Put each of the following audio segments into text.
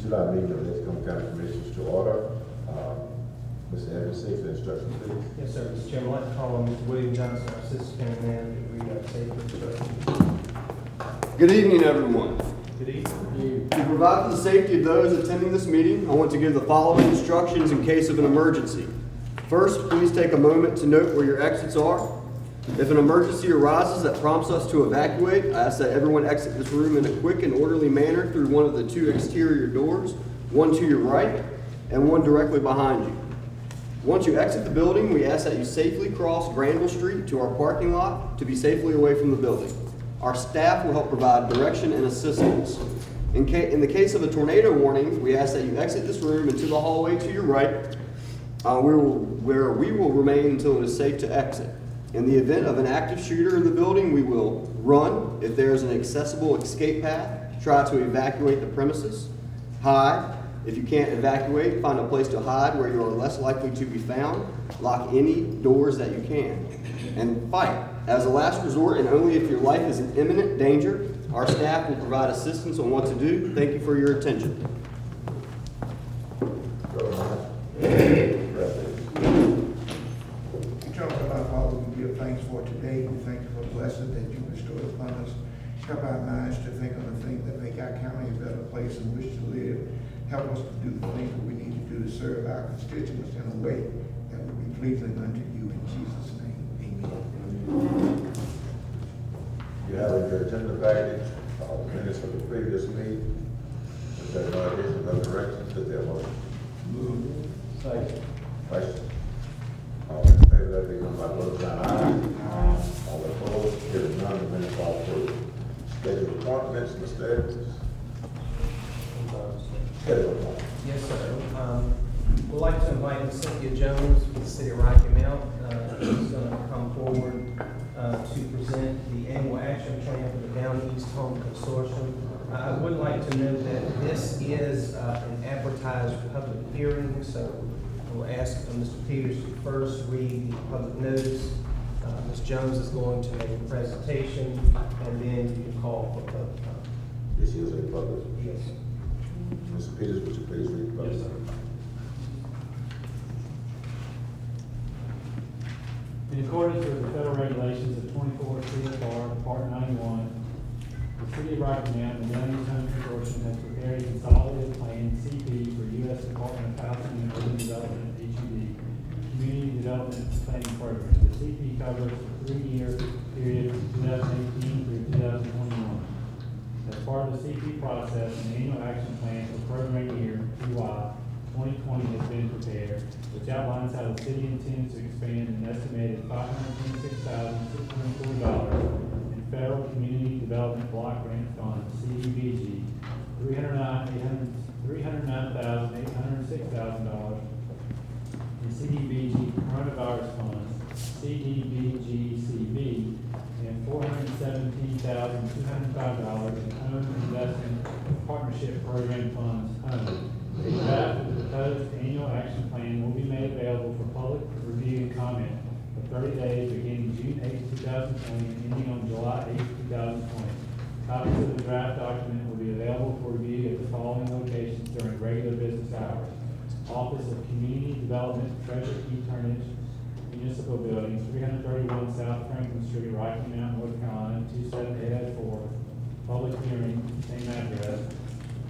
July meeting of the Edgecombe County Commissioners to order. Mr. Evans, safety instruction, please. Yes, sir. Mr. Chairman, I'd like to call on Mr. William Johnson, our Assistant County Manager, to read our safety instructions. Good evening, everyone. Good evening. To provide for the safety of those attending this meeting, I want to give the following instructions in case of an emergency. First, please take a moment to note where your exits are. If an emergency arises that prompts us to evacuate, I ask that everyone exit this room in a quick and orderly manner through one of the two exterior doors, one to your right and one directly behind you. Once you exit the building, we ask that you safely cross Granville Street to our parking lot to be safely away from the building. Our staff will help provide direction and assistance. In the case of a tornado warning, we ask that you exit this room into the hallway to your right, where we will remain until it is safe to exit. In the event of an active shooter in the building, we will run if there is an accessible escape path, try to evacuate the premises, hide. If you can't evacuate, find a place to hide where you are less likely to be found, lock any doors that you can, and fight. As a last resort, and only if your life is in imminent danger, our staff will provide assistance on what to do. Thank you for your attention. Eternal God, Father, we give thanks for today. We thank you for the blessing that you bestowed upon us. Help our minds to think on the things that make our county a better place in which to live. Help us to do the things that we need to do to serve our constituents in a way that will be pleasing unto you. In Jesus' name, amen. You have in your agenda package, minutes from the previous meeting. If there are no additions or corrections, is there a motion? Move. Second. Question? All in favor, let it be known by the vote of aye. All opposed, hearing none, the minutes are approved. Scheduled appointments, Mr. Evans. Scheduled appointments. Yes, sir. We'd like to invite Ms. Cynthia Jones with the City of Rocky Mount. She's going to come forward to present the annual action plan for the Down East Home Consortium. I would like to note that this is an advertised public hearing, so we'll ask Mr. Peters to first read the public notice. Ms. Jones is going to make a presentation, and then you can call for public comment. This is a public. Yes. Mr. Peters, would you please read the public? Yes, sir. In accordance with the federal regulations of 24 CFR Part 91, the City of Rocky Mount and the Down East Home Consortium has prepared a consolidated plan, CP, for U.S. Department of Housing and Urban Development, HUD, Community Development Planning Program. The CP covers a 3-year period from 2018 through 2021. As part of the CP process, an annual action plan for program year, PY, 2020 has been prepared, which outlines how the city intends to expand an estimated $526,640 in federal community development block grant funds, CDBG, $309,806,000 in CDBG coronavirus funds, CDBG-CB, and $417,205 in home investment partnership program funds, HOME. A draft of the proposed annual action plan will be made available for public review and comment for 30 days beginning June 8, 2020 and ending on July 8, 2020. Copies of the draft document will be available for review at the following locations during regular business hours: Office of Community Development, Treasure Key Turnage, Municipal Building, 331 South Franklin Street, Rocky Mount, North Carolina, 27804. Public hearing, same address.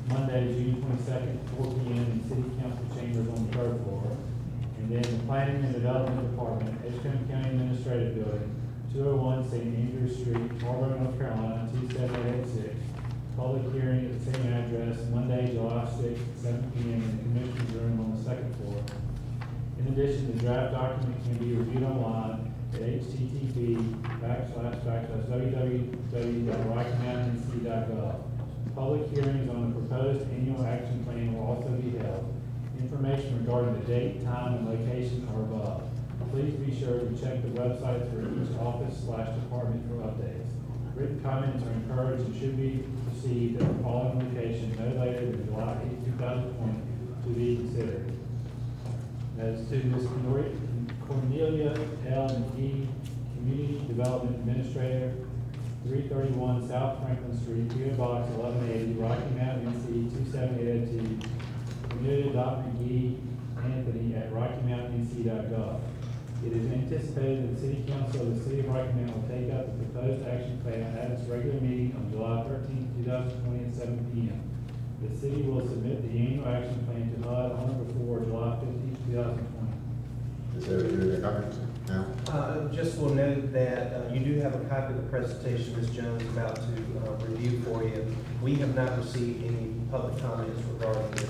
Monday, June 22nd, 4 p.m. in City Council chambers on the 3rd floor. And then the Planning and Development Department, Edgecombe County Administrative Building, 201 St. Andrews Street, Marlboro, North Carolina, 27886. Public hearing at the same address, Monday, July 6th, 7 p.m. in the Commissioner's Room on the 2nd floor. In addition, the draft document can be reviewed online at http://www.rockymountainc.gov. Public hearings on the proposed annual action plan will also be held. Information regarding the date, time, and location are above. Please be sure to check the websites for each office/department for updates. Written comments are encouraged and should be received at the following location no later than July 8, 2020 to be considered. That is to Ms. Cornelia L. McGee, Community Development Administrator, 331 South Franklin Street, P.O. Box 1180, Rocky Mount, NC 27802, submitted Dr. McGee Anthony at RockyMountainNC.gov. It is anticipated that the City Council of the City of Rocky Mount will take up the proposed action plan at its regular meeting on July 13, 2020 at 7 p.m. The city will submit the annual action plan to HUD on or before July 15, 2020. Is there any comments now? Just will note that you do have a copy of the presentation Ms. Jones is about to review for you. We have not received any public comments regarding this.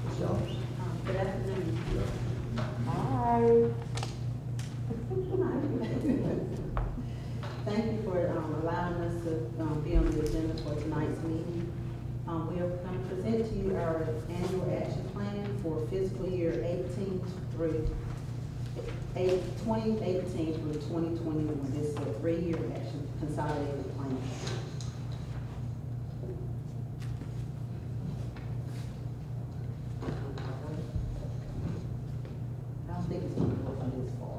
Ms. Jones? Good afternoon. Hi. Thank you for allowing us to be on the agenda for tonight's meeting. We are going to present to you our annual action plan for fiscal year 2018 through 2021. This is a 3-year action consolidated plan. I don't think it's going to go from this far.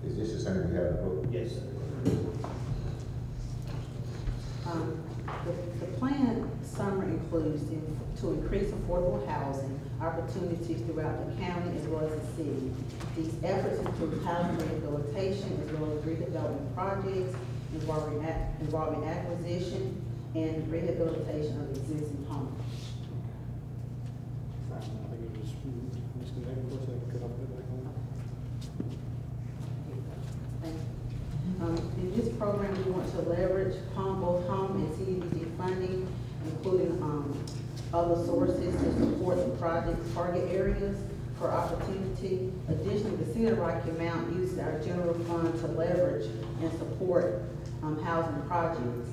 Is this the same we have in the book? Yes, sir. The plan summary includes to increase affordable housing opportunities throughout the county as well as the city. These efforts include housing rehabilitation as well as redevelopment projects involving acquisition and rehabilitation of existing homes. I think it was disconnected for a second, could I put it back on? In this program, we want to leverage both home and CDBG funding, including other sources to support the project target areas for opportunity. Additionally, the City of Rocky Mount uses our general fund to leverage and support housing projects.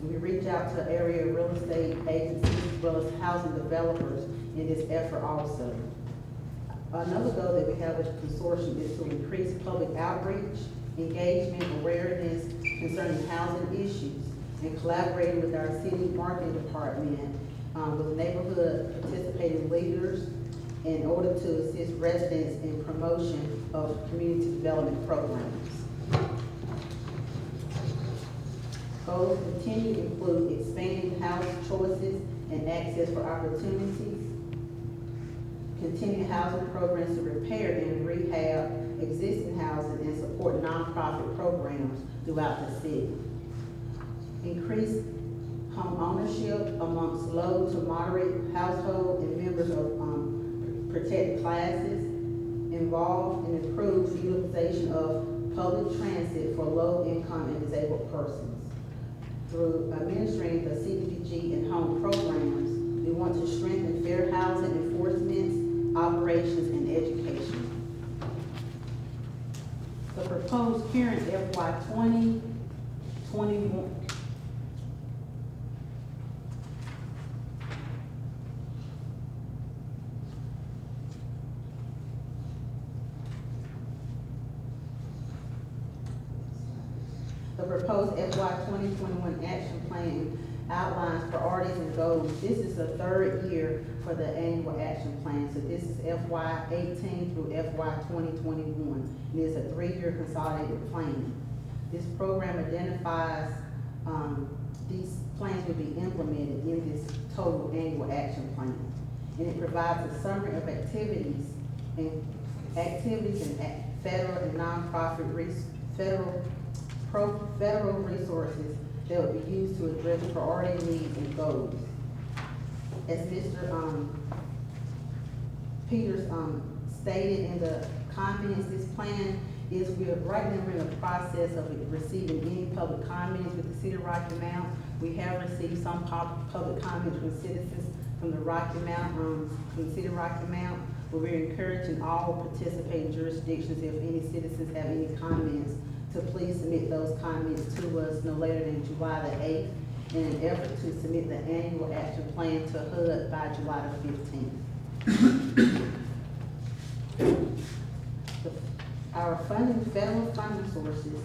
We reach out to area real estate agencies as well as housing developers in this effort also. Another goal that we have as a consortium is to increase public outreach, engagement, awareness concerning housing issues, and collaborating with our city marketing department with neighborhood participating leaders in order to assist residents in promotion of community development programs. Goals continue to include expanding house choices and access for opportunities, continue housing programs to repair and rehab existing housing and support nonprofit programs throughout the city. Increase home ownership amongst low to moderate household and members of protected classes, involve and improve utilization of public transit for low income and disabled persons. Through administering the CDBG and home programs, we want to strengthen fair housing enforcement, operations, and education. The proposed current FY 2021 The proposed FY 2021 action plan outlines priorities and goals. This is the 3rd year for the annual action plan. So this is FY 18 through FY 2021. It is a 3-year consolidated plan. This program identifies these plans will be implemented in this total annual action plan. And it provides a summary of activities and federal and nonprofit federal resources that will be used to address priority needs and goals. As Mr. Peters stated in the comments, this plan is right now we're in the process of receiving any public comments with the City of Rocky Mount. We have received some public comments from citizens from the Rocky Mount, from the City of Rocky Mount, but we're encouraging all participating jurisdictions, if any citizens have any comments, to please submit those comments to us no later than July the 8th in an effort to submit the annual action plan to HUD by July the 15th. Our federal funding sources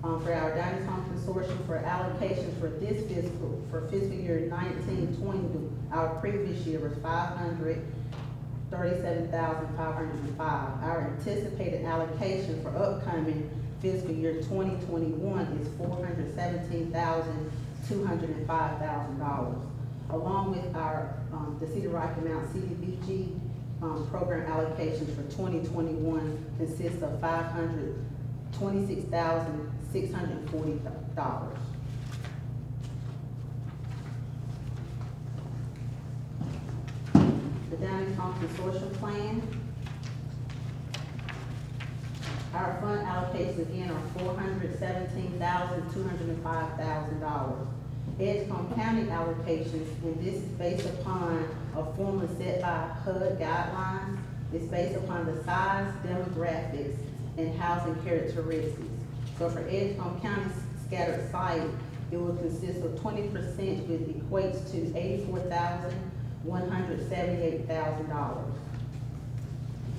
for our Dining Home Consortium for allocations for this fiscal year 19-20, our previous year was $537,505. Our anticipated allocation for upcoming fiscal year 2021 is $417,205,000. Along with our, the City of Rocky Mount CDBG program allocations for 2021 consists of $526,640. The Down East Home Consortium Plan. Our fund allocations again are $417,205,000. Edgecombe County allocations, and this is based upon a formula set by HUD guidelines. It's based upon the size, demographics, and housing characteristics. So for Edgecombe County's scattered site, it will consist of 20%, which equates to $84,178,000.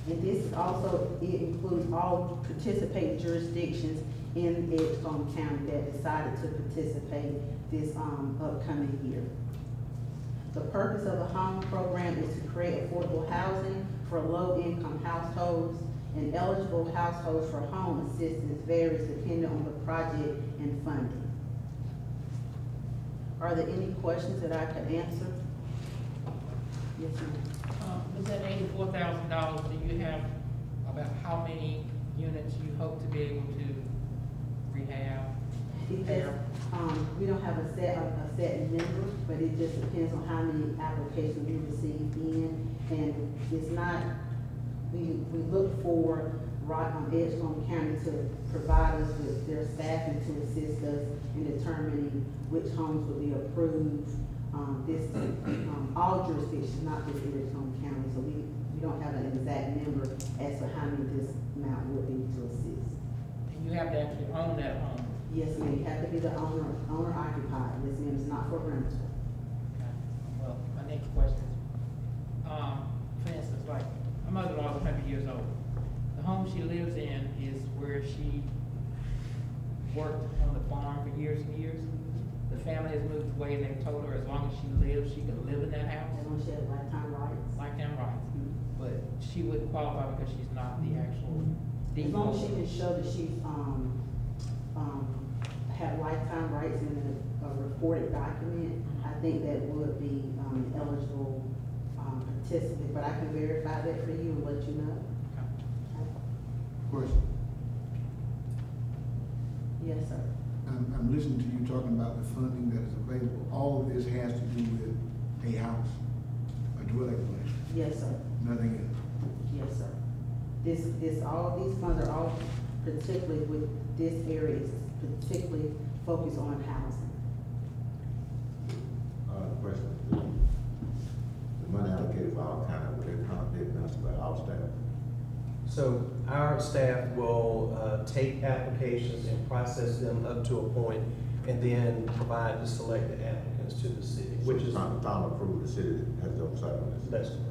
And this is also, it includes all participating jurisdictions in Edgecombe County that decided to participate this upcoming year. The purpose of the home program is to create affordable housing for low-income households, and eligible households for home assistance varies depending on the project and funding. Are there any questions that I could answer? Yes, ma'am. With that $84,000, do you have about how many units you hope to be able to rehab? It just, we don't have a set number, but it just depends on how many applications we receive in. And it's not, we look for Edgecombe County to provide us with their staffing to assist us in determining which homes will be approved. All jurisdictions, not just Edgecombe County, so we don't have an exact number as to how many this amount will be to assist. And you have to actually own that home? Yes, ma'am, you have to be the owner occupied. This ma'am is not for rental. Okay. Well, my next question is, for instance, like, my mother-in-law is 100 years old. The home she lives in is where she worked on the farm for years and years. The family has moved away, and they've told her as long as she lives, she can live in that house. As long as she has lifetime rights. Lifetime rights. But she wouldn't qualify because she's not the actual deed. As long as she can show that she's, have lifetime rights in a recorded document, I think that would be, an eligible, participant, but I can verify that for you and let you know. Question. Yes, sir. I'm listening to you talking about the funding that is available. All of this has to do with a house, a dwelling place, Yes, sir. nothing else. Yes, sir. All these funds are all particularly with this area, is particularly focused on housing. Question. The money allocated for our county, will it come, they administered by our staff? So our staff will take applications and process them up to a point, and then provide the selected applicants to the city, which is. Final approval, the city has the oversight on this. That's correct.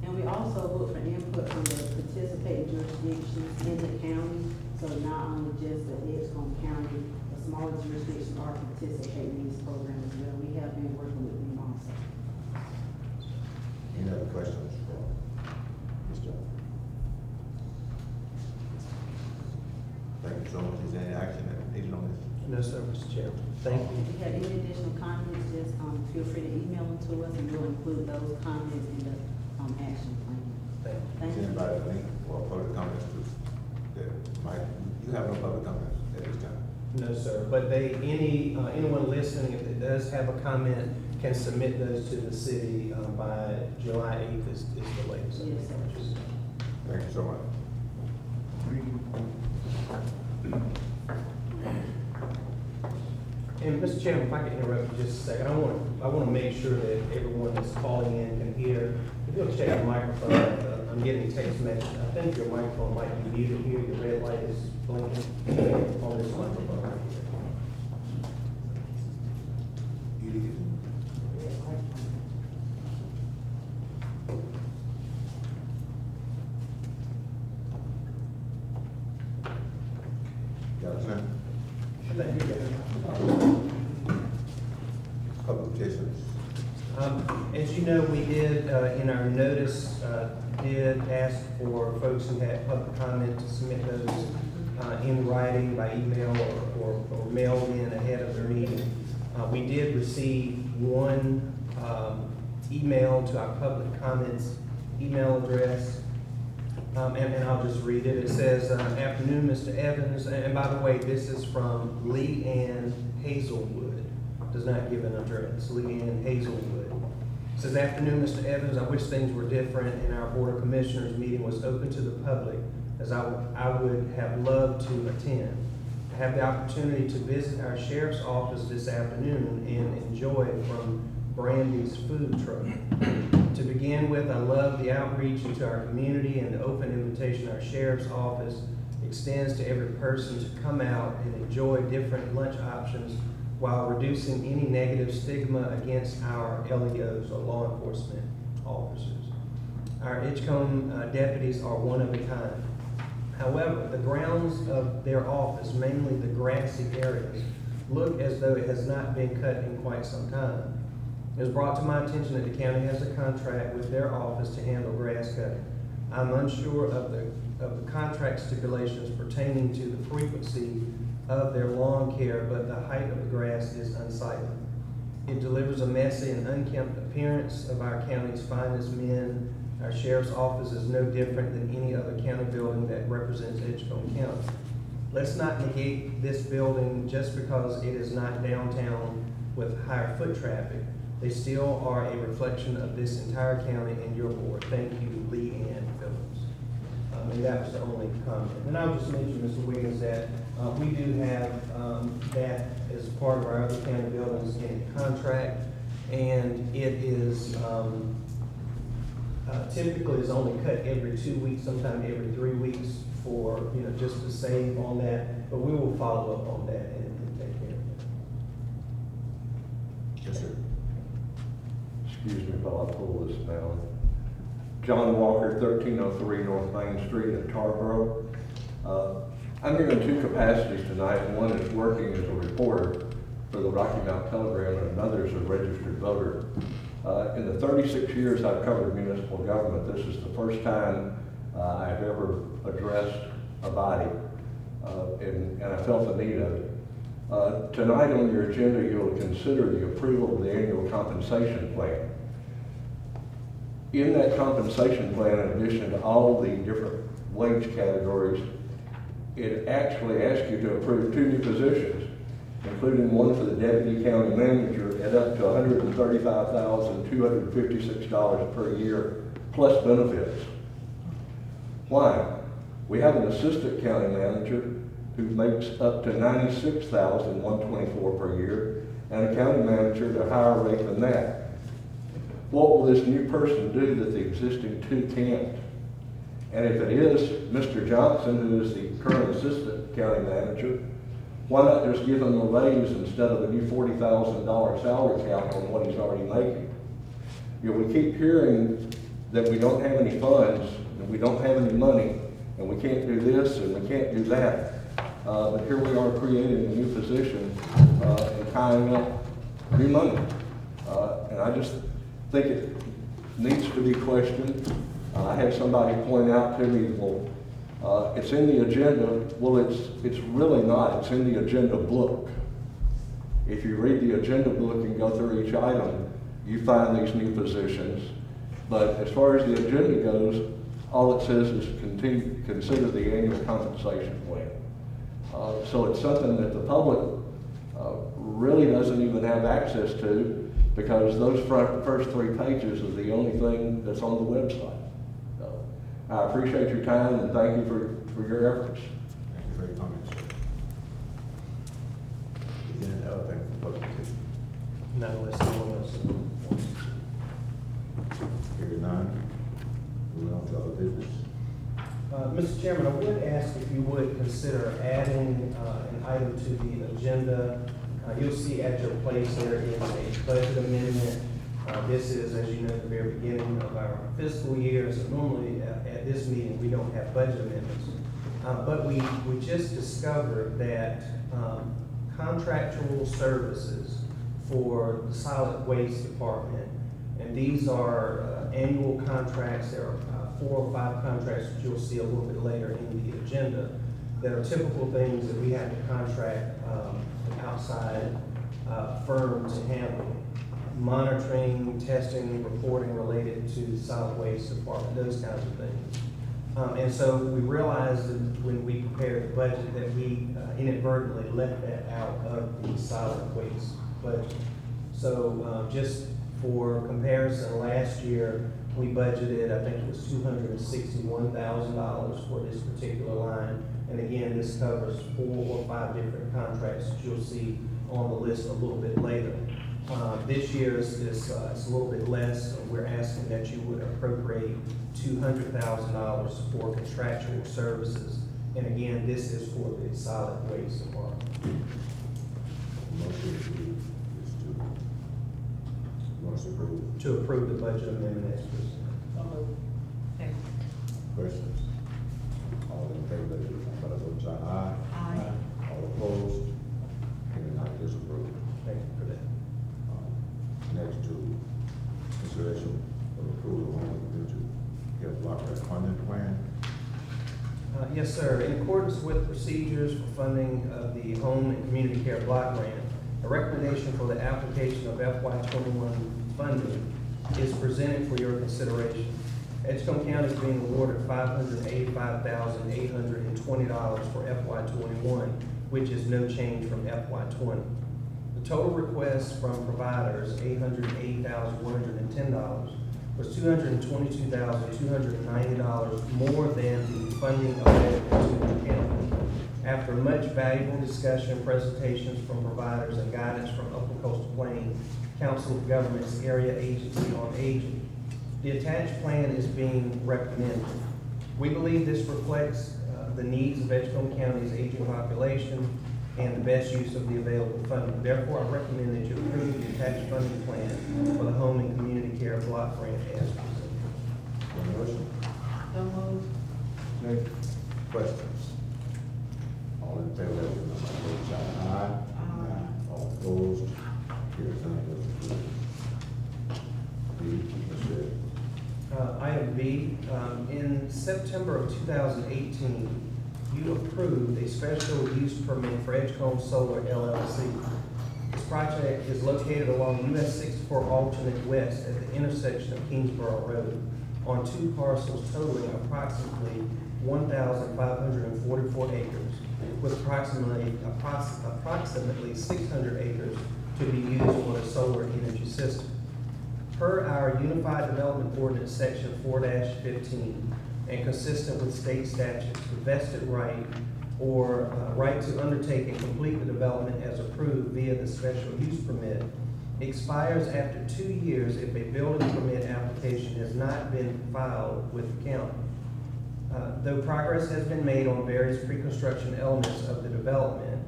And we also look for input from the participating jurisdictions in the county, so not only just the Edgecombe County, the smaller jurisdictions are participating in this program as well. We have been working with them also. Any other questions for Ms. Jones? Thank you so much. Is there any action that needed on this? No, sir, Mr. Chairman. Thank you. If you have any additional comments, just, feel free to email them to us, and we'll include those comments in the, action plan. Thank you. Thank Is you. anybody link or public comments to, that might, you have no public comments at this time? No, sir, but anyone listening, if it does have a comment, can submit those to the city, by July 8th is the latest. Yes, sir. Thank you so much. Thank you. And Mr. Chairman, if I could interrupt you just a second, I want to make sure that everyone that's calling in can hear. If you'll check your microphone, I'm getting text message. I think your microphone might be muted here. Your red light is blinking on this microphone right here. It is. Got it, sir? Thank you, guys. Public petitions. As you know, we did, in our notice, did ask for folks who had public comment to submit those in writing by email or mailed in ahead of their meeting. We did receive one email to our public comments email address. And I'll just read it. It says, afternoon, Mr. Evans. And by the way, this is from Lee Ann Hazelwood. Does not give an address. Lee Ann Hazelwood. It says, afternoon, Mr. Evans. I wish things were different and our Board of Commissioners meeting was open to the public, as I would have loved to attend. I have the opportunity to visit our sheriff's office this afternoon and enjoy from Brandy's food truck. To begin with, I love the outreach into our community and the open invitation our sheriff's office extends to every person to come out and enjoy different lunch options while reducing any negative stigma against our LEOs or law enforcement officers. Our Edgecombe deputies are one of a kind. However, the grounds of their office, mainly the grassy areas, look as though it has not been cut in quite some time. It was brought to my attention that the county has a contract with their office to handle grass cutting. I'm unsure of the contract stipulations pertaining to the frequency of their lawn care, but the height of the grass is unsightly. It delivers a messy and unkempt appearance of our county's finest men. Our sheriff's office is no different than any other county building that represents Edgecombe County. Let's not negate this building just because it is not downtown with higher foot traffic. They still are a reflection of this entire county and your board. Thank you, Lee Ann Phillips. And that was the only comment. And I'll just mention, Mr. Wiggins, that we do have that as part of our other county buildings in the contract, and it is typically is only cut every 2 weeks, sometimes every 3 weeks for, just to save on that. But we will follow up on that and take care of it. Yes, sir. Excuse me while I pull this down. John Walker, 1303 North Main Street in Tarboro. I'm here in two capacities tonight. One is working as a reporter for the Rocky Mount Telegram, and another is a registered voter. In the 36 years I've covered municipal government, this is the first time I've ever addressed a body, and I felt the need of it. Tonight on your agenda, you'll consider the approval of the annual compensation plan. In that compensation plan, in addition to all the different wage categories, it actually asks you to approve 2 new positions, including one for the deputy county manager at up to $135,256 per year, plus benefits. Why? We have an assistant county manager who makes up to $96,124 per year, and a county manager at a higher rate than that. What will this new person do that the existing 2 can't? And if it is Mr. Johnson, who is the current assistant county manager, why not just give him a raise instead of a new $40,000 salary cap on what he's already making? We keep hearing that we don't have any funds, and we don't have any money, and we can't do this, and we can't do that. But here we are creating a new position and tying up new money. And I just think it needs to be questioned. I had somebody point out to me, well, it's in the agenda. Well, it's really not. It's in the agenda book. If you read the agenda book and go through each item, you find these new positions. But as far as the agenda goes, all it says is consider the annual compensation plan. So it's something that the public really doesn't even have access to, because those first 3 pages are the only thing that's on the website. So I appreciate your time and thank you for your efforts. Thank you for your comments, sir. Is there any other thing for public participation? Not unless someone else wants to. Hearing none, moving on to other business. Mr. Chairman, I would ask if you would consider adding an item to the agenda. You'll see at your place there is a budget amendment. This is, as you know, the very beginning of our fiscal year, so normally at this meeting we don't have budget amendments. But we just discovered that contractual services for the solid waste department And these are annual contracts. There are 4 or 5 contracts that you'll see a little bit later in the agenda that are typical things that we have to contract an outside firm to handle. Monitoring, testing, reporting related to solid waste department, those kinds of things. And so we realized that when we prepared the budget that we inadvertently left that out of the solid waste budget. So just for comparison, last year we budgeted, I think it was $261,000 for this particular line. And again, this covers 4 or 5 different contracts that you'll see on the list a little bit later. This year it's a little bit less. We're asking that you would appropriate $200,000 for contractual services. And again, this is for the solid waste department. Motion is approved. To approve the budget amendment as presented. So moved. Second. Questions? All in favor, let it be known by the vote sign aye. Aye. All opposed? Hearing none, it is approved. Thank you for that. Next to consideration of approval of the community health block grant funding plan. Yes, sir. In accordance with procedures for funding of the Home and Community Care Block Grant, a recommendation for the application of FY21 funding is presented for your consideration. Edgecombe County is being awarded $585,820 for FY21, which is no change from FY20. The total request from providers, $880,110, was $222,290 more than the funding available to the county. After much valuable discussion, presentations from providers, and guidance from Upper Coastal Plain Council of Governments Area Agency on Aging, the attached plan is being recommended. We believe this reflects the needs of Edgecombe County's aging population and the best use of the available funding. Therefore, I recommend that you approve the attached funding plan for the Home and Community Care Block Grant as presented. Motion. So moved. Questions? All in favor, let it be known by the vote sign aye. All opposed? Hearing none, it is approved. Item B, in September of 2018, you approved a special use permit for Edgecombe Solar LLC. This project is located along US 64 alternate west at the intersection of Kingsborough Road on 2 parcels totaling approximately 1,544 acres, with approximately 600 acres to be used for the solar energy system. Per our Unified Development Ordinance Section 4-15, and consistent with state statutes, the vested right or right to undertake and complete the development as approved via the special use permit expires after 2 years if a building permit application has not been filed with the county. Though progress has been made on various pre-construction elements of the development,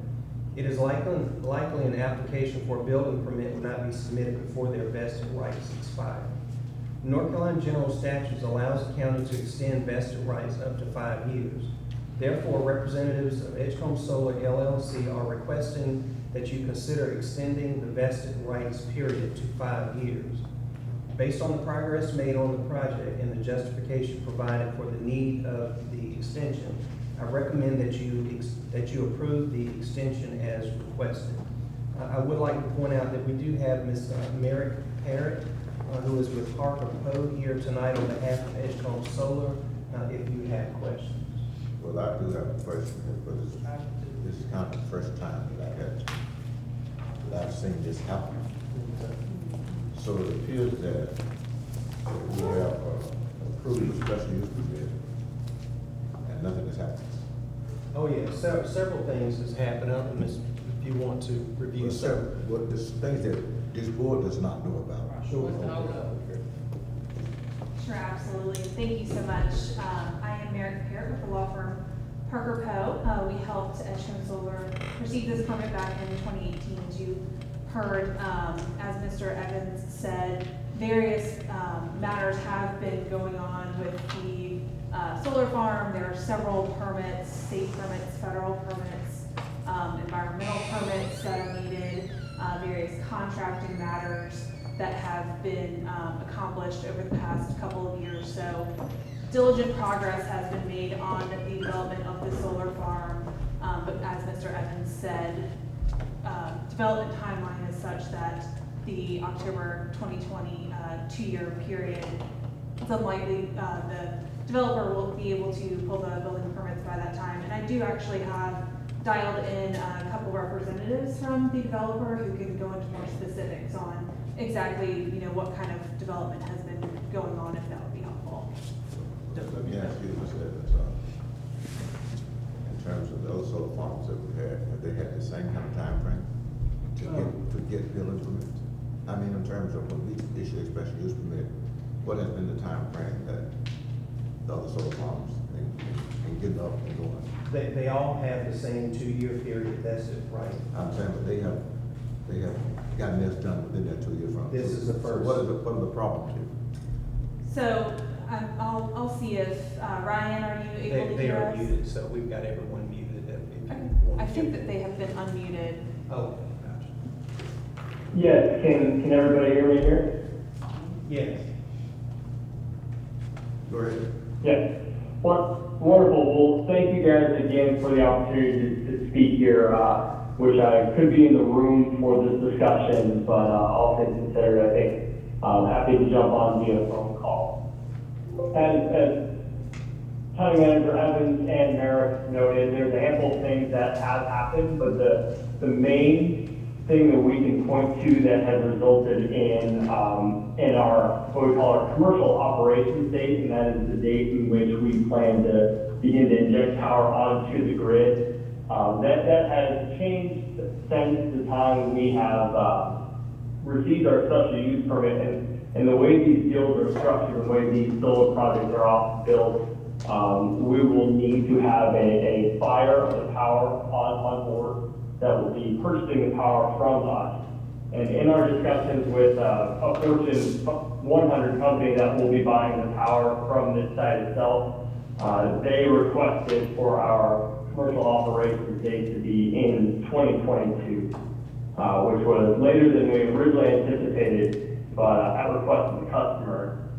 it is likely an application for a building permit will not be submitted before their vested rights expire. North Carolina General Statutes allows the county to extend vested rights up to 5 years. Therefore, representatives of Edgecombe Solar LLC are requesting that you consider extending the vested rights period to 5 years. Based on the progress made on the project and the justification provided for the need of the extension, I recommend that you approve the extension as requested. I would like to point out that we do have Ms. Merrick Parrott, who is with Parker Poe here tonight on behalf of Edgecombe Solar, if you have questions. Well, I do have a question, but this is kind of the first time that I've seen this happen. So it appears that we have approved a special use permit and nothing has happened. Oh, yeah, several things has happened. I don't know if you want to review several. What there's things that this board does not know about. Sure. What's the holdup? Sure, absolutely. Thank you so much. I am Merrick Parrott with the law firm Parker Poe. We helped Edgecombe Solar receive this permit back in 2018. As you heard, as Mr. Evans said, various matters have been going on with the solar farm. There are several permits, state permits, federal permits, environmental permits that are needed, various contracting matters. that have been accomplished over the past couple of years. So diligent progress has been made on the development of the solar farm, but as Mr. Evans said, development timeline is such that the October 2020 two-year period, it's unlikely the developer will be able to pull the building permits by that time. And I do actually have dialed in a couple representatives from the developer who can go into more specifics on exactly, what kind of development has been going on, if that would be helpful. Let me ask you, Mr. Evans, in terms of those solar farms that we had, have they had the same kind of time frame to get building permits? I mean, in terms of when we issue a special use permit, what has been the time frame that the other solar farms and getting up and going? They all have the same 2-year period, that's it, right? I'm saying, but they have gotten this done within that 2 year frame. This is the So first. what are the problems here? So I'll see if, Ryan, are you able to They hear are us? muted, so we've got everyone muted. If Okay. you want I to think give- that they have been unmuted. Oh, gotcha. Yes, can everybody hear me here? Yes. Go ahead. Yes. Wonderful. Well, thank you guys again for the opportunity to speak here, which I could be in the room for this discussion, but all things considered, I think I'm happy to jump on via phone call. As County Manager Evans and Merrick noted, there's a handful of things that have happened, but the main thing that we can point to that has resulted in our, what we call our commercial operations date, and that is the date in which we plan to begin to inject power onto the grid. That has changed since the time we have received our special use permit, and the way these deals are structured, the way these solar projects are often built, we will need to have a buyer of the power on board that will be purchasing the power from us. And in our discussions with a Fortune 100 company that will be buying the power from this site itself, they requested for our commercial operations date to be in 2022, which was later than we originally anticipated, but at request of the customer,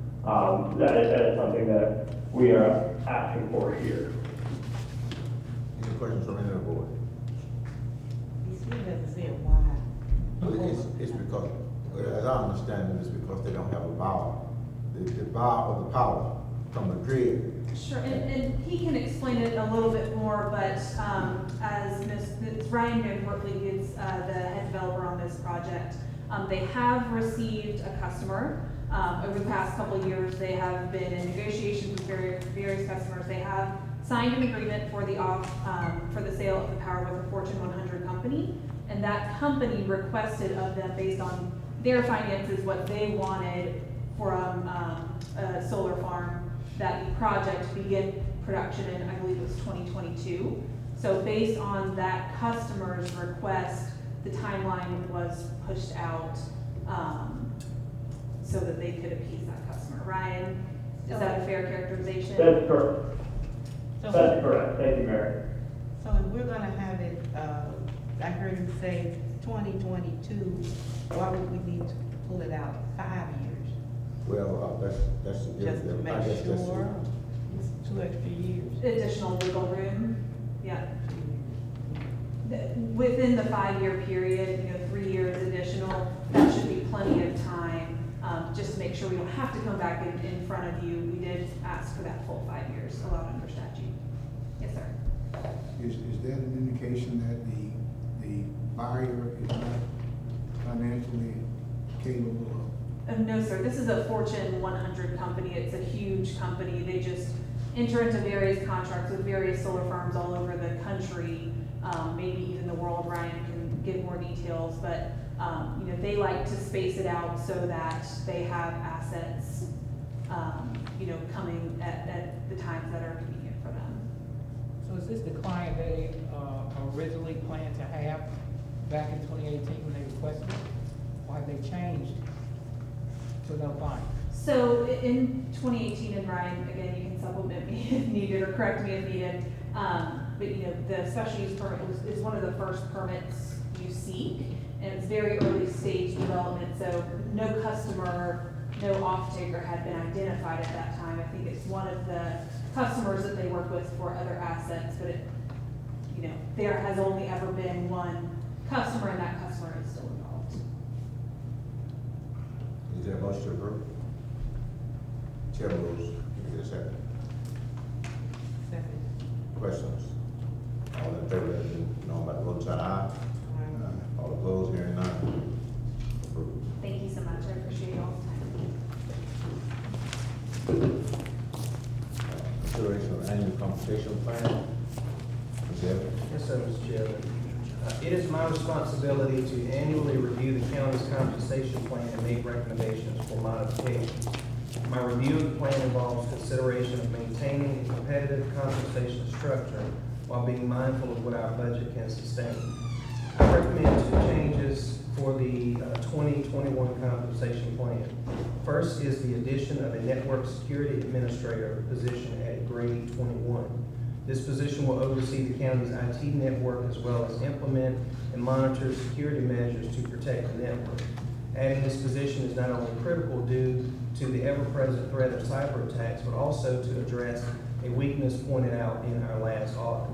that is something that we are asking for here. Any questions from any of the board? He still hasn't said why. It's because, as I understand it, it's because they don't have a buyer. The buyer of the power from the grid. Sure, and he can explain it a little bit more, but as Ryan Van Wortley is the head developer on this project, they have received a customer. Over the past couple of years, they have been in negotiations with various customers. They have signed an agreement for the sale of the power with a Fortune 100 company, and that company requested of them, based on their finances, what they wanted from a solar farm, that the project begin production in, I believe it was 2022. So based on that customer's request, the timeline was pushed out so that they could appease that customer. Ryan, is that a fair characterization? That's correct. That's correct. Thank you, Mary. So if we're gonna have it, I heard him say 2022, why would we need to pull it out 5 years? Well, that's the Just to make sure, it's 2 extra years. Additional wiggle room, yeah. Within the 5-year period, 3 years additional, that should be plenty of time, just to make sure we don't have to come back in front of you. We did ask for that full 5 years allowed under statute. Yes, sir. Is that an indication that the buyer is not financially capable of? No, sir, this is a Fortune 100 company. It's a huge company. They just enter into various contracts with various solar farms all over the country, maybe even the world. Ryan can give more details, but they like to space it out so that they have assets, coming at the times that are convenient for them. So is this the client they originally planned to have back in 2018 when they requested it? Why have they changed to another client? So in 2018, and Ryan, again, you can supplement me if needed or correct me if needed, but the special use permit is one of the first permits you seek. And it's very early stage development, so no customer, no off-taker had been identified at that time. I think it's one of the customers that they work with for other assets, but it, you know, there has only ever been one customer, and that customer is still involved. Is there a motion to approve? Chair moves. Can I get a second? Second. Questions? All in favor, let it know by the vote sign aye. All opposed, hearing none. Approved. Thank you so much, I appreciate y'all's time. Consideration of annual compensation plan. Ms. Evans? Yes, sir, Mr. Chairman. It is my responsibility to annually review the county's compensation plan and make recommendations for modifications. My review of the plan involves consideration of maintaining a competitive compensation structure while being mindful of what our budget can sustain. I recommend two changes for the 2021 compensation plan. First is the addition of a network security administrator position at grade 21. This position will oversee the county's IT network as well as implement and monitor security measures to protect the network. Adding this position is not only critical due to the ever-present threat of cyber attacks, but also to address a weakness pointed out in our last audit.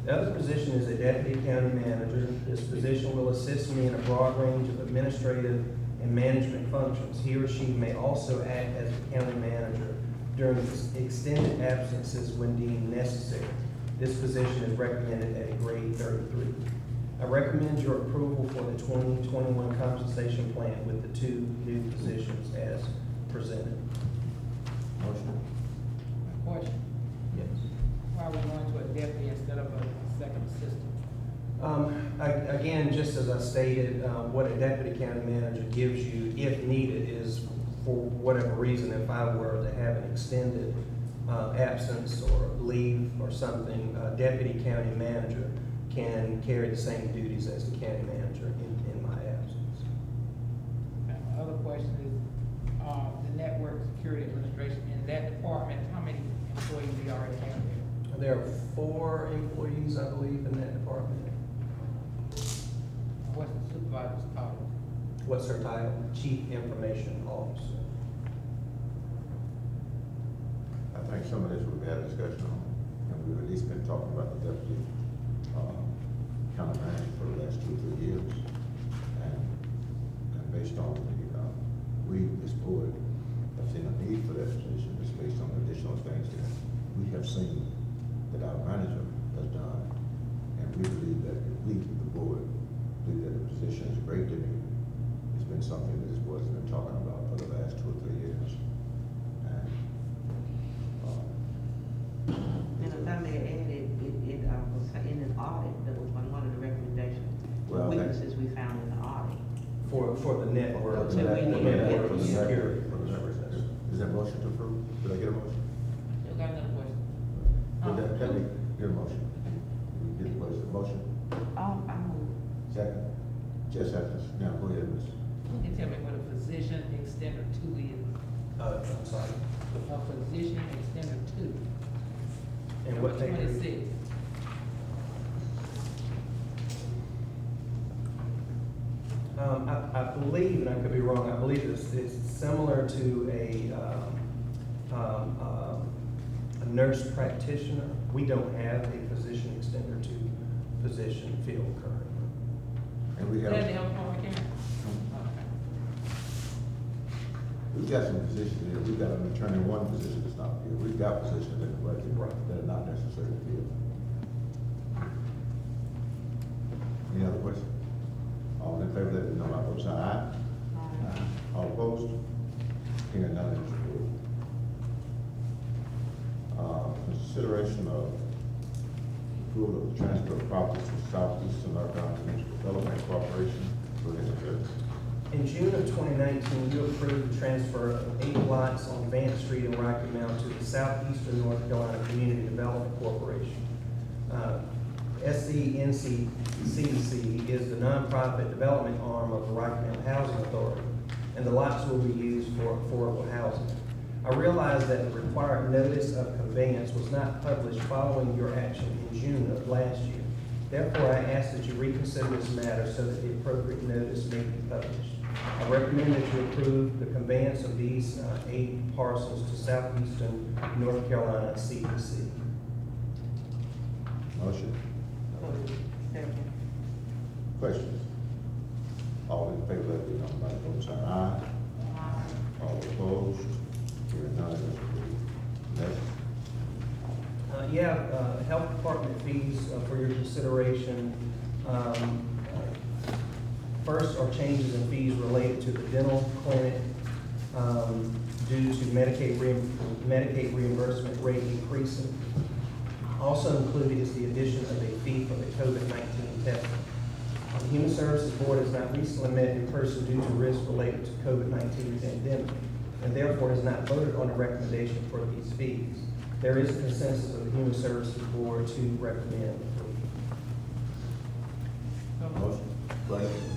The other position is a deputy county manager. This position will assist me in a broad range of administrative and management functions. He or she may also act as the county manager during extended absences when deemed necessary. This position is recommended at a grade 33. I recommend your approval for the 2021 compensation plan with the two new positions as presented. Motion? Question, Yes. why are we going to a deputy instead of a second assistant? Again, just as I stated, what a deputy county manager gives you, if needed, is for whatever reason, if I were to have an extended absence or leave or something, a deputy county manager can carry the same duties as the county manager in my absence. And my other question is, the network security administration, in that department, how many employees do you already have there? There are 4 employees, I believe, in that department. What's the supervisor's title? What's her title? Chief Information Officer. I think some of this we've had discussion on, and we've at least been talking about the deputy county manager for the last 2 or 3 years. And based on this board have seen a need for that position, just based on the additional things that we have seen that our manager has done. And we believe that if we, the board, believe that the position is great to me. It's been something that this board has been talking about for the last 2 or 3 years. And, And if I may add, it was in an audit, that was one of the recommendations, Well, that- weaknesses we found in the audit. For the network. So we need network to- security. Is there a motion to approve? Did I get a motion? Still got another question. Let me get a motion. Get the question, motion, I move. second. Just after, now go ahead, Ms. You can tell me what a physician extender 2 is? I'm sorry. A physician extender 2. And what they do? 26. I believe, and I could be wrong, I believe it's similar to a nurse practitioner. We don't have a physician extender to position field currently. And we Is that the have, health department, Karen? we've got some positions here. We've got an attorney, one position that's not filled. We've got positions in the budget that are not necessarily filled. Any other questions? All in favor, let me know by vote sign aye. All opposed? Hearing none, it is approved. Consideration of approval of the transfer of properties to Southeastern North Carolina Municipal Development Corporation. Go ahead, Mr. Chairman. In June of 2019, you approved the transfer of 8 lots on Vance Street in Rocky Mount to the Southeastern North Carolina Community Development Corporation. SCNCCC is the nonprofit development arm of the Rocky Mount Housing Authority, and the lots will be used for affordable housing. I realize that the required notice of conveyance was not published following your action in June of last year. Therefore, I ask that you reconsider this matter so that the appropriate notice may be published. I recommend that you approve the conveyance of these 8 parcels to Southeastern North Carolina CPC. Motion? Second. Questions? All in favor, let it be known by the vote sign aye. All opposed? Hearing none, it is approved. Next. You have health department fees for your consideration. First are changes in fees related to the dental clinic due to Medicaid reimbursement rate increasing. Also included is the addition of a fee for the COVID-19 testing. The Human Services Board has not recently met in person due to risks related to COVID-19 pandemic, and therefore has not voted on a recommendation for these fees. There is a consensus of the Human Services Board to recommend approval. Motion? Question?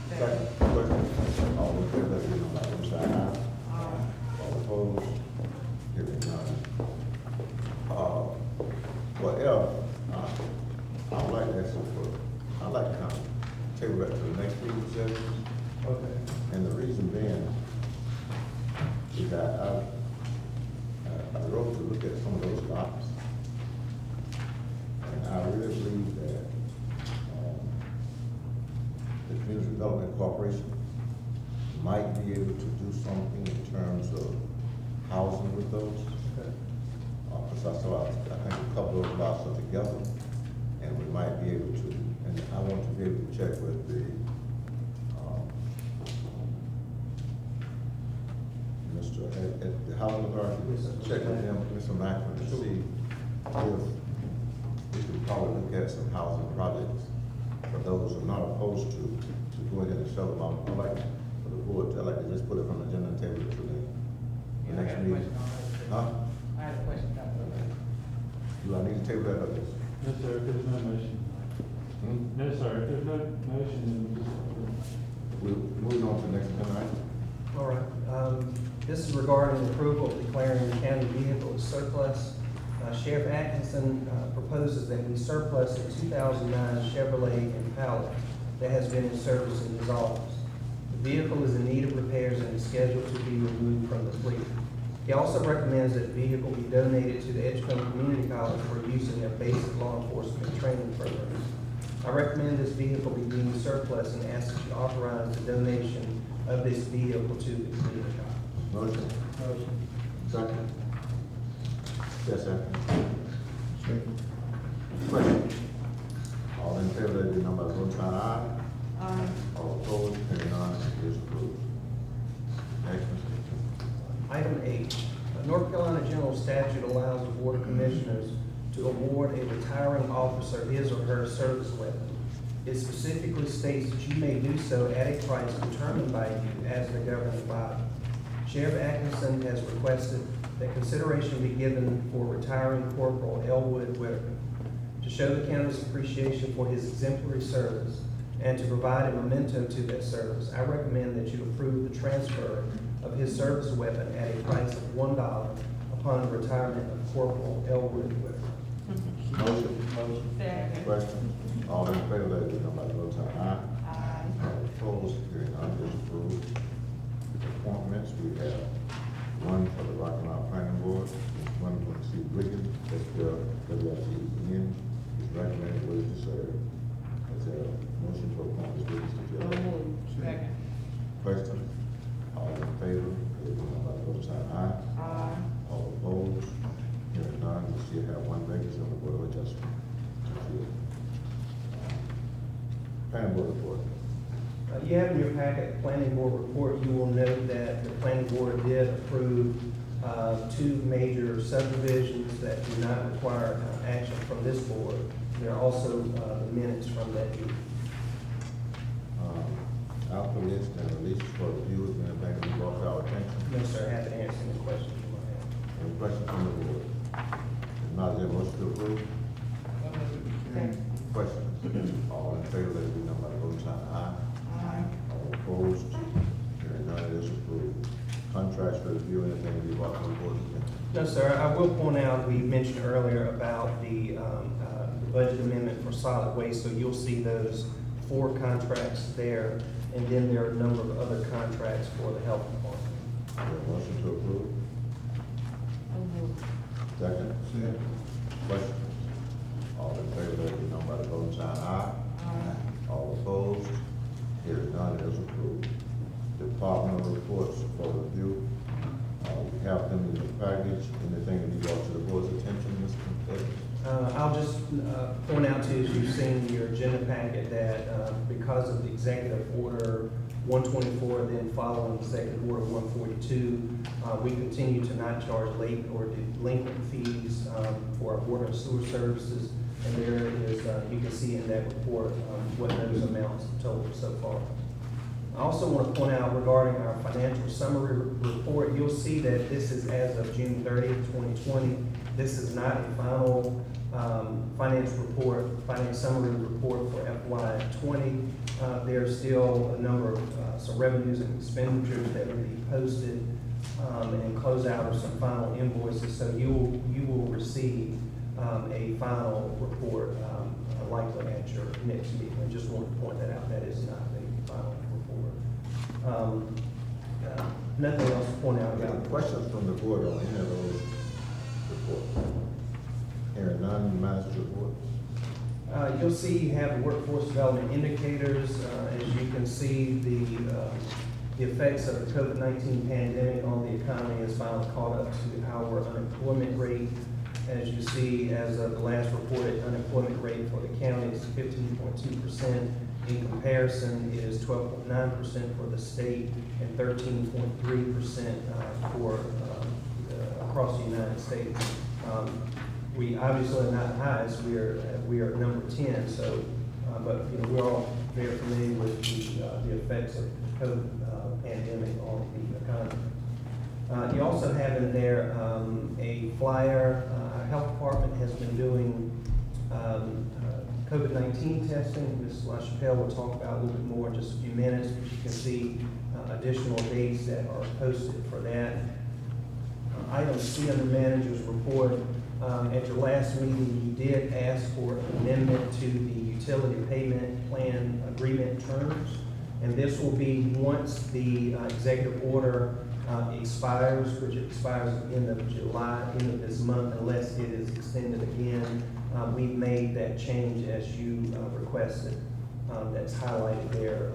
Second. Question? All in favor, let it be known by the vote sign aye. All opposed? Hearing none. Well, I'd like to ask for, I'd like to kind of table that to the next meeting session. Okay. And the reason being is that I wrote to look at some of those lots. And I really believe that the Community Development Corporation might be able to do something in terms of housing with those. Because I saw, I think a couple of those lots are together, and we might be able to, and I want to be able to check with the at the housing authority, check with them, Mr. Macklin, to see if we could probably look at some housing projects for those who are not opposed to go ahead and sell them out. I'd like for the board, I'd like to just put it from the agenda table to the next meeting. Huh? I had a question about that. Do I need to table that or this? No, sir, if there's no motion. No, sir, if there's no motion, then we'll just. We're moving on to the next agenda item. All right. This is regarding approval of declaring the county vehicle as surplus. Sheriff Atkinson proposes that we surplus a 2009 Chevrolet Impala that has been in service in his office. The vehicle is in need of repairs and is scheduled to be removed from the fleet. He also recommends that the vehicle be donated to the Edgecombe Community College for use in their basic law enforcement training programs. I recommend this vehicle be deemed surplus and ask that you authorize the donation of this vehicle to the community college. Motion? Motion. Second? Yes, sir. Question? All in favor, let it be known by the vote sign aye. All opposed, hearing none, it is approved. Next, Mr. Item 8, North Carolina General Statute allows the Board of Commissioners to award a retiring officer his or her service weapon. It specifically states that you may do so at a price determined by you as the governing body. Sheriff Atkinson has requested that consideration be given for retiring Corporal Elwood Whitaker. To show the county's appreciation for his exemplary service and to provide a memento to that service, I recommend that you approve the transfer of his service weapon at a price of $1 upon the retirement of Corporal Elwood Whitaker. Motion? Second. Question? All in favor, let it be known by the vote sign aye. All opposed, hearing none, it is approved. Appointments, we have one for the Rocky Mount Planning Board, one for C. Wiggins, that's the WFC in, is recommended whether to serve. Is there a motion to appoint Ms. Wiggins to fill? Second. Question? All in favor, let it be known by the vote sign aye. All opposed, hearing none, we still have one vacancy on the Board of Adjustment to fill. Planning Board report. You have in your packet the planning board report. You will note that the planning board did approve 2 major subdivisions that do not require action from this board. There are also the minutes from that meeting. Alpha list and release for review has been effectively brought to our attention. No, sir, happy to answer any questions you might have. Any questions from the board? If not, is there a motion to approve? Questions? All in favor, let it be known by the vote sign aye. All opposed? Hearing none, it is approved. Contracts for review, anything to be brought to the board again? No, sir, I will point out, we mentioned earlier about the budget amendment for solid waste, so you'll see those 4 contracts there, and then there are a number of other contracts for the health department. Is there a motion to approve? Second? Second. Questions? All in favor, let it be known by the voting sign aye. Aye. All opposed? Hearing none, it is approved. Departmental reports for review. We have them in the package. Anything that you brought to the board's attention, Mr. Davis? I'll just point out to you, as you've seen in your agenda packet, that because of the executive order 124, then following executive order 142, we continue to not charge late or delinquent fees for our water and sewer services. And there is, you can see in that report what those amounts total so far. I also want to point out regarding our financial summary report, you'll see that this is as of June 30th, 2020. This is not a final finance summary report for FY20. There's still a number of some revenues and expenditures that will be posted and close out of some final invoices. So you will receive a final report likely at your next meeting. I just want to point that out. That is not a final report. Nothing else to point out about. Questions from the board on any of those reports? Hearing none, manager's report. You'll see you have the workforce development indicators. As you can see, the effects of the COVID-19 pandemic on the economy has finally caught up to our unemployment rate. As you see, as of the last reported unemployment rate for the county is 15.2%. In comparison, it is 12.9% for the state and 13.3% for across the United States. We obviously are not the highest. We are at number 10. So, but you know, we're all very familiar with the effects of the COVID pandemic on the economy. You also have in there a flyer. Our health department has been doing COVID-19 testing. Ms. LaChapelle will talk about a little bit more in just a few minutes, but you can see additional dates that are posted for that. Item C under manager's report. At your last meeting, you did ask for an amendment to the utility payment plan agreement terms. And this will be once the executive order expires, which expires at the end of July, end of this month, unless it is extended again. We've made that change as you requested. That's highlighted there,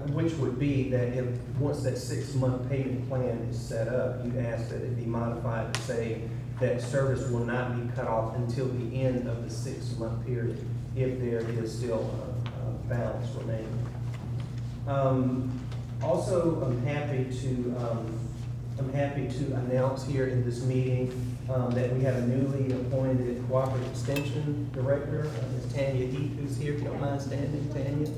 which would be that if once that 6-month payment plan is set up, you ask that it be modified to say that service will not be cut off until the end of the 6-month period if there is still a balance remaining. Also, I'm happy to announce here in this meeting that we have a newly appointed cooperative extension director, Ms. Tanya Heath, who's here. If you don't mind standing, Tanya.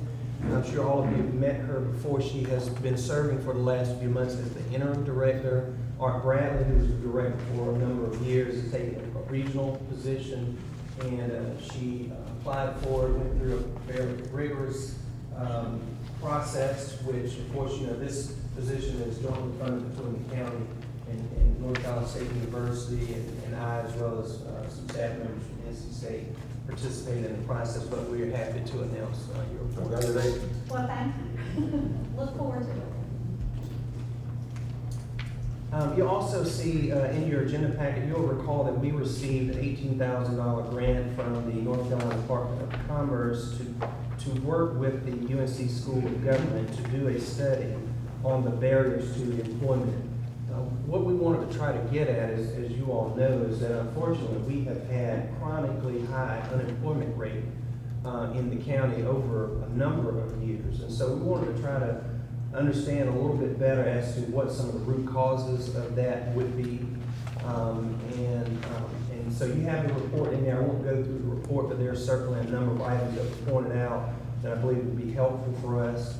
I'm sure all of you have met her before. She has been serving for the last few months as the interim director. Art Bradley, who was the director for a number of years, has taken a regional position, and she applied for it, went through a very rigorous process, which, of course, you know, this position is jointly funded between the county and North Carolina State University, and I, as well as some staff members from NC State, participated in the process, but we're happy to announce your appointment. Congratulations. Well, thank you. Look forward to it. You'll also see in your agenda packet, you'll recall that we received an $18,000 grant from the North Carolina Department of Commerce to work with the UNC School of Government to do a study on the barriers to employment. What we wanted to try to get at is, as you all know, is that unfortunately we have had chronically high unemployment rate in the county over a number of years. And so we wanted to try to understand a little bit better as to what some of the root causes of that would be. And so you have the report in there. I won't go through the report, but there are certainly a number of items that were pointed out that I believe would be helpful for us.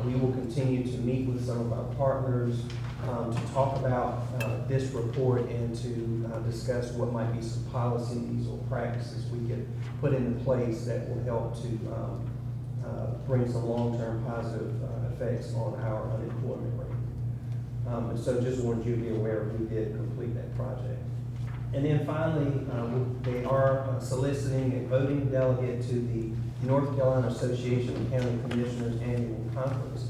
We will continue to meet with some of our partners to talk about this report and to discuss what might be some policies or practices we could put into place that will help to bring some long-term positive effects on our unemployment rate. And so just wanted you to be aware we did complete that project. And then finally, they are soliciting a voting delegate to the North Carolina Association of County Commissioners Annual Conference.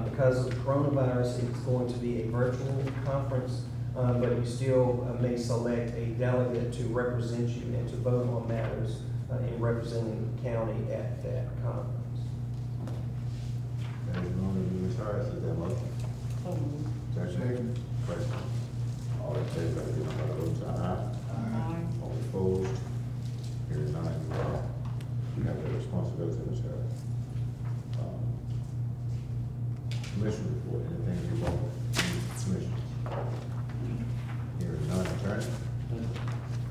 Because of coronavirus, it's going to be a virtual conference, but you still may select a delegate to represent you and to vote on matters in representing the county at that conference. There is no one, Ms. Harris, is there a motion? Second. Question. All in favor, let it be known by the vote sign aye. All opposed? Hearing none, you have the responsibility, Ms. Harris. Commission report, anything you want, commission? Hearing none, attorney?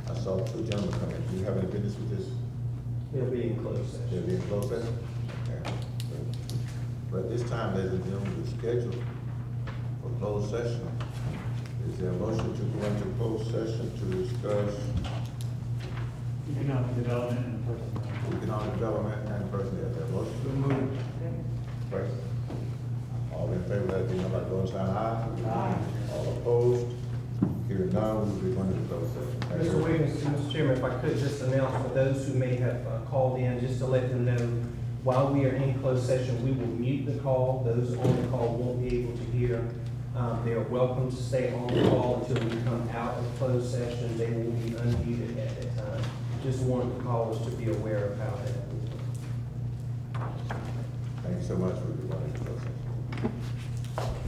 I saw two gentlemen come in. Do you have any business with this? It'll be in closed session. They'll be in closed session? Okay. But at this time, ladies and gentlemen, we're scheduled for closed session. Is there a motion to go into closed session to discuss Economic development and personnel. economic development and personnel? Is there a motion? Right. All in favor, let it be known by the vote sign aye. Aye. All opposed? Hearing none, we will be going into closed session. Thank you. Mr. Wiggins, Mr. Chairman, if I could just announce for those who may have called in, just to let them know, while we are in closed session, we will mute the call. Those on the call won't be able to hear. They are welcome to stay on the call until we come out of closed session. They will be unmuted at that time. Just wanted the callers to be aware of how that will work. Thank you so much for the closed session.